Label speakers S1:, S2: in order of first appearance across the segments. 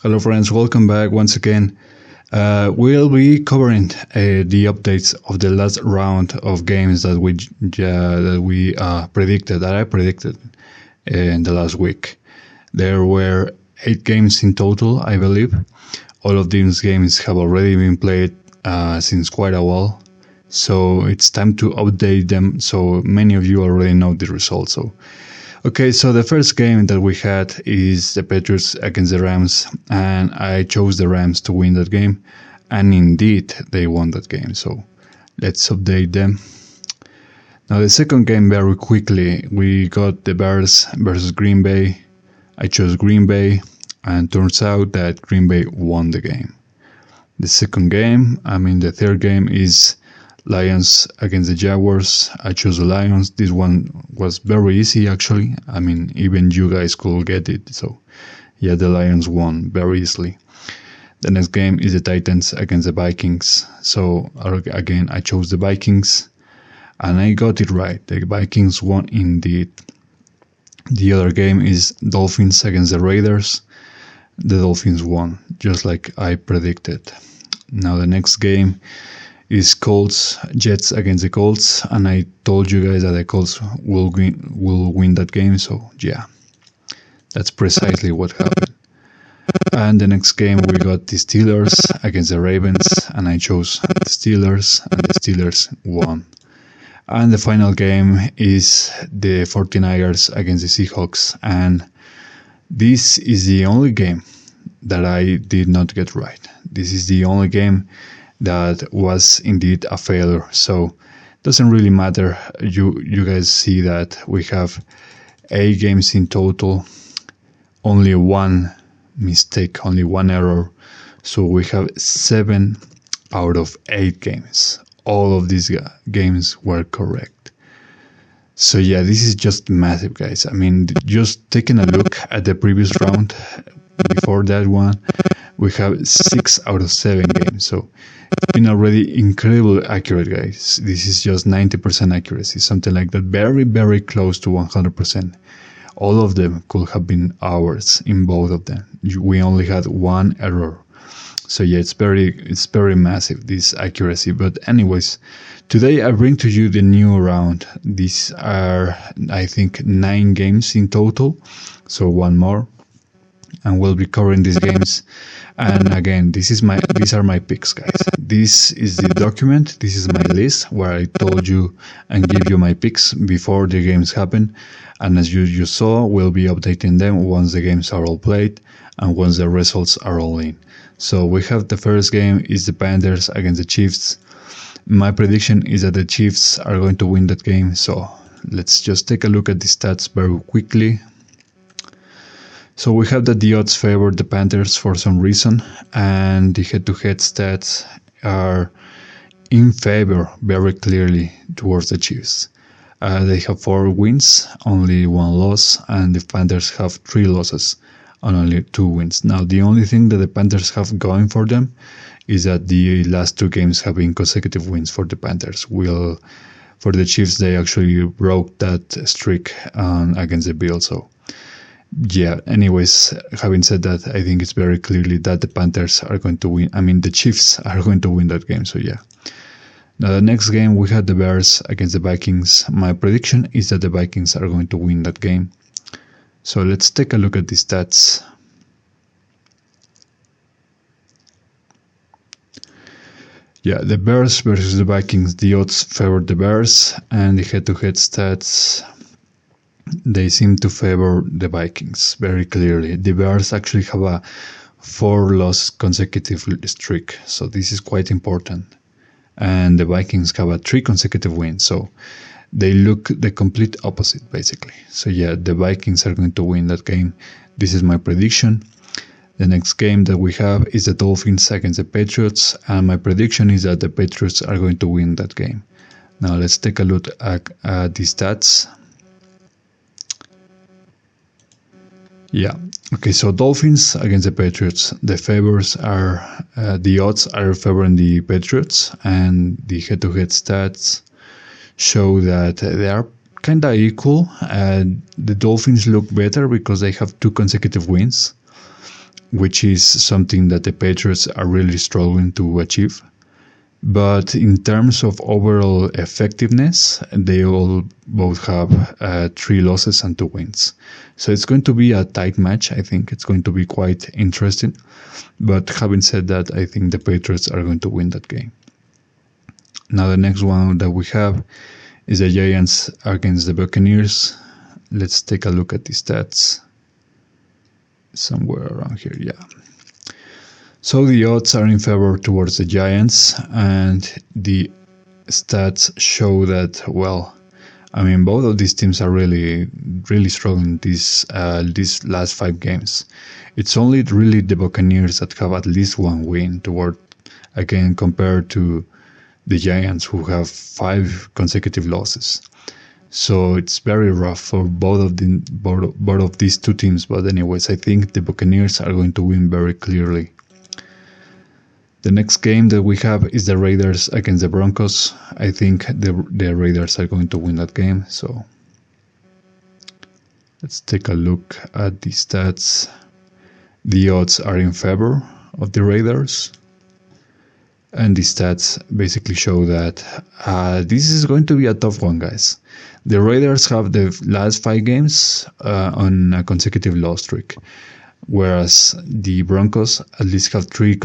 S1: Hello, friends. Welcome back once again. We'll be covering the updates of the last round of games that we predicted, that I predicted in the last week. There were 8 games in total, I believe. All of these games have already been played since quite a while, so it's time to update them. So many of you already know the results. Okay, so the first game that we had is the Patriots against the Rams, and I chose the Rams to win that game, and indeed they won that game, so let's update them. Now the second game, very quickly, we got the Bears versus Green Bay. I chose Green Bay, and turns out that Green Bay won the game. The third game is Lions against the Jaguars. I chose the Lions. This one was very easy, actually. Even you guys could get it. So, yeah, the Lions won very easily. The next game is the Titans against the Vikings. So, again, I chose the Vikings. And I got it right. The Vikings won indeed. The other game is Dolphins against the Raiders. The Dolphins won, just like I predicted. Now, the next game is Jets against the Colts, and I told you guys that the Colts will win that game, so yeah, that's precisely what happened. And the next game we got the Steelers against the Ravens, and I chose the Steelers, and the Steelers won. And the final game is the 49ers against the Seahawks, and this is the only game that I did not get right. This is the only game that was indeed a failure. So it doesn't really matter. You guys see that we have 8 games in total, only one mistake, only one error. So we have 7 out of 8 games. All of these games were correct. So yeah, this is just massive, guys. Just taking a look at the previous round before that one, we have 6 out of 7 games. So it's been already incredibly accurate, guys. This is just 90% accuracy, something like that. Very, very close to 100%. All of them could have been ours in both of them. We only had one error. So yeah, it's very massive, this accuracy. But anyways, today I bring to you the new round. These are, I think, 9 games in total. So one more. And we'll be covering these games. And again, these are my picks, guys. This is the document. This is my list where I told you and give you my picks before the games happen. And as you saw, we'll be updating them once the games are all played and once the results are all in. So we have the first game is the Panthers against the Chiefs. My prediction is that the Chiefs are going to win that game. So let's just take a look at the stats very quickly. So we have that the odds favor the Panthers for some reason, and the head-to-head stats are in favor very clearly towards the Chiefs. They have 4 wins, only 1 loss, and the Panthers have 3 losses and only 2 wins. Now, the only thing that the Panthers have going for them is that the last 2 games have been consecutive wins for the Panthers. For the Chiefs, they actually broke that streak against the Bills. So yeah, anyways, having said that, I think it's very clearly that the Panthers are going to win. The Chiefs are going to win that game, so yeah. Now, the next game, we had the Bears against the Vikings. My prediction is that the Vikings are going to win that game. So let's take a look at the stats. Yeah, the Bears versus the Vikings, the odds favor the Bears, and the head-to-head stats, they seem to favor the Vikings very clearly. The Bears actually have a 4-loss consecutive streak, so this is quite important. And the Vikings have a 3 consecutive wins, so they look the complete opposite, basically. So yeah, the Vikings are going to win that game. This is my prediction. The next game that we have is the Dolphins against the Patriots, and my prediction is that the Patriots are going to win that game. Now let's take a look at the stats. Yeah. Okay, so Dolphins against the Patriots. The odds are favoring the Patriots, and the head-to-head stats show that they are kind of equal. The Dolphins look better because they have 2 consecutive wins. which is something that the Patriots are really struggling to achieve. But in terms of overall effectiveness, they all both have 3 losses and 2 wins. So it's going to be a tight match. I think it's going to be quite interesting. But having said that, I think the Patriots are going to win that game. Now the next one that we have is the Giants against the Buccaneers. Let's take a look at the stats. Somewhere around here, yeah. So the odds are in favor towards the Giants, and the stats show that, well, I mean, both of these teams are really struggling these last 5 games. It's only really the Buccaneers that have at least 1 win again, compared to the Giants, who have 5 consecutive losses. So it's very rough for both of these 2 teams. But anyways, I think the Buccaneers are going to win very clearly. The next game that we have is the Raiders against the Broncos. I think the Raiders are going to win that game. So let's take a look at the stats. The odds are in favor of the Raiders. And the stats basically show that this is going to be a tough one, guys. The Raiders have the last 5 games on a consecutive loss streak, whereas the Broncos at least have 3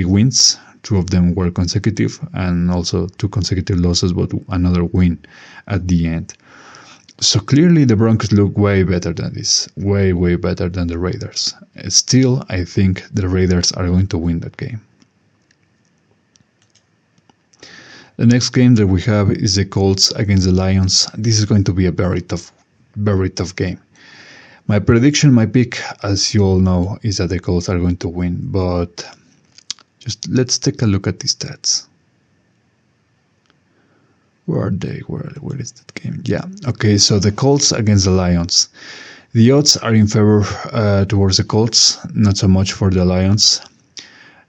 S1: wins. 2 of them were consecutive, and also 2 consecutive losses, but another win at the end. So clearly the Broncos look way better than this, way better than the Raiders. Still, I think the Raiders are going to win that game. The next game that we have is the Colts against the Lions. This is going to be a very tough game. My prediction, my pick, as you all know, is that the Colts are going to win. But just let's take a look at the stats. Where are they? Where is that game? Yeah. Okay, so the Colts against the Lions. The odds are in favor towards the Colts, not so much for the Lions.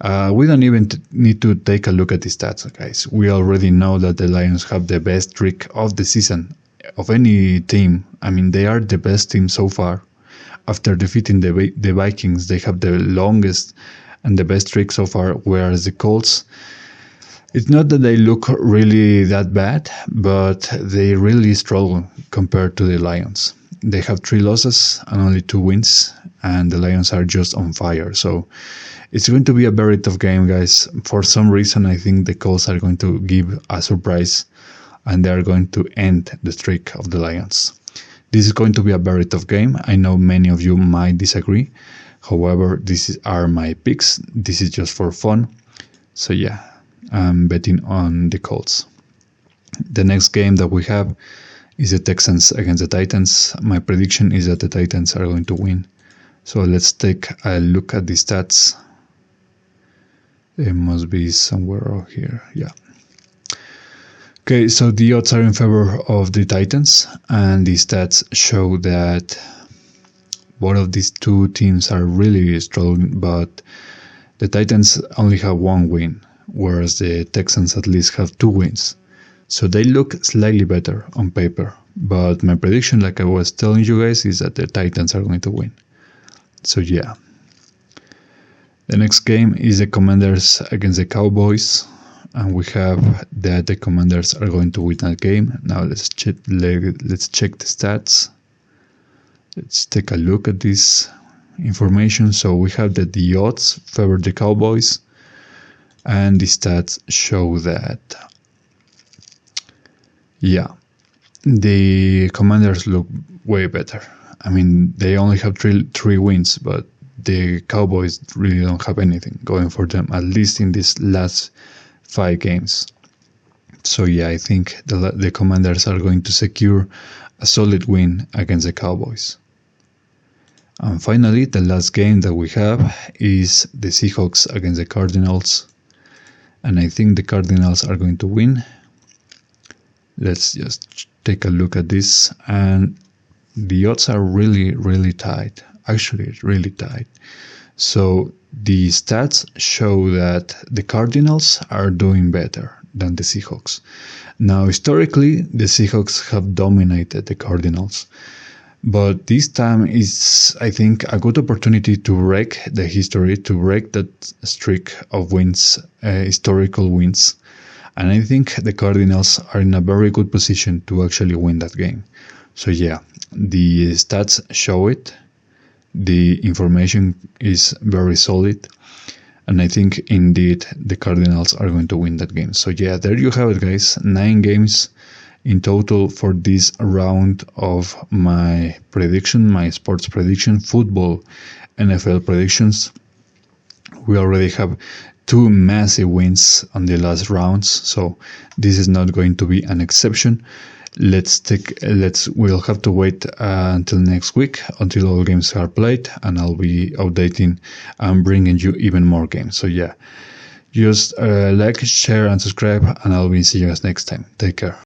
S1: We don't even need to take a look at the stats, guys. We already know that the Lions have the best streak of the season of any team. I mean, they are the best team so far. After defeating the Vikings, they have the longest and the best streak so far, whereas the Colts, it's not that they look really that bad, but they really struggle compared to the Lions. They have 3 losses and only 2 wins, and the Lions are just on fire. So it's going to be a very tough game, guys. For some reason, I think the Colts are going to give a surprise, and they are going to end the streak of the Lions. This is going to be a very tough game. I know many of you might disagree. However, these are my picks. This is just for fun. So yeah, I'm betting on the Colts. The next game that we have is the Texans against the Titans. My prediction is that the Titans are going to win. So let's take a look at the stats. It must be somewhere over here. Yeah. Okay, so the odds are in favor of the Titans, and the stats show that both of these 2 teams are really struggling, but the Titans only have 1 win, whereas the Texans at least have 2 wins. So they look slightly better on paper, but my prediction, like I was telling you guys, is that the Titans are going to win. So yeah. The next game is the Commanders against the Cowboys, and we have that the Commanders are going to win that game. Now let's check the stats. Let's take a look at this information. So we have that the odds favor the Cowboys, and the stats show that, yeah, the Commanders look way better. I mean, they only have three wins, but the Cowboys really don't have anything going for them, at least in these last 5 games. So yeah, I think the Commanders are going to secure a solid win against the Cowboys. And finally, the last game that we have is the Seahawks against the Cardinals. And I think the Cardinals are going to win. Let's just take a look at this. And the odds are really tight. Actually, really tight. So the stats show that the Cardinals are doing better than the Seahawks. Now, historically, the Seahawks have dominated the Cardinals. But this time is, I think, a good opportunity to break the history, to break that streak of wins, historical wins. And I think the Cardinals are in a very good position to actually win that game. So yeah, the stats show it. The information is very solid. And I think indeed the Cardinals are going to win that game. So yeah, there you have it, guys. 9 games in total for this round of my prediction, my sports prediction, football, NFL predictions. We already have 2 massive wins on the last rounds, so this is not going to be an exception. We'll have to wait until next week, until all games are played, and I'll be updating and bringing you even more games. So yeah, just like, share, and subscribe, and I'll be seeing you guys next time. Take care.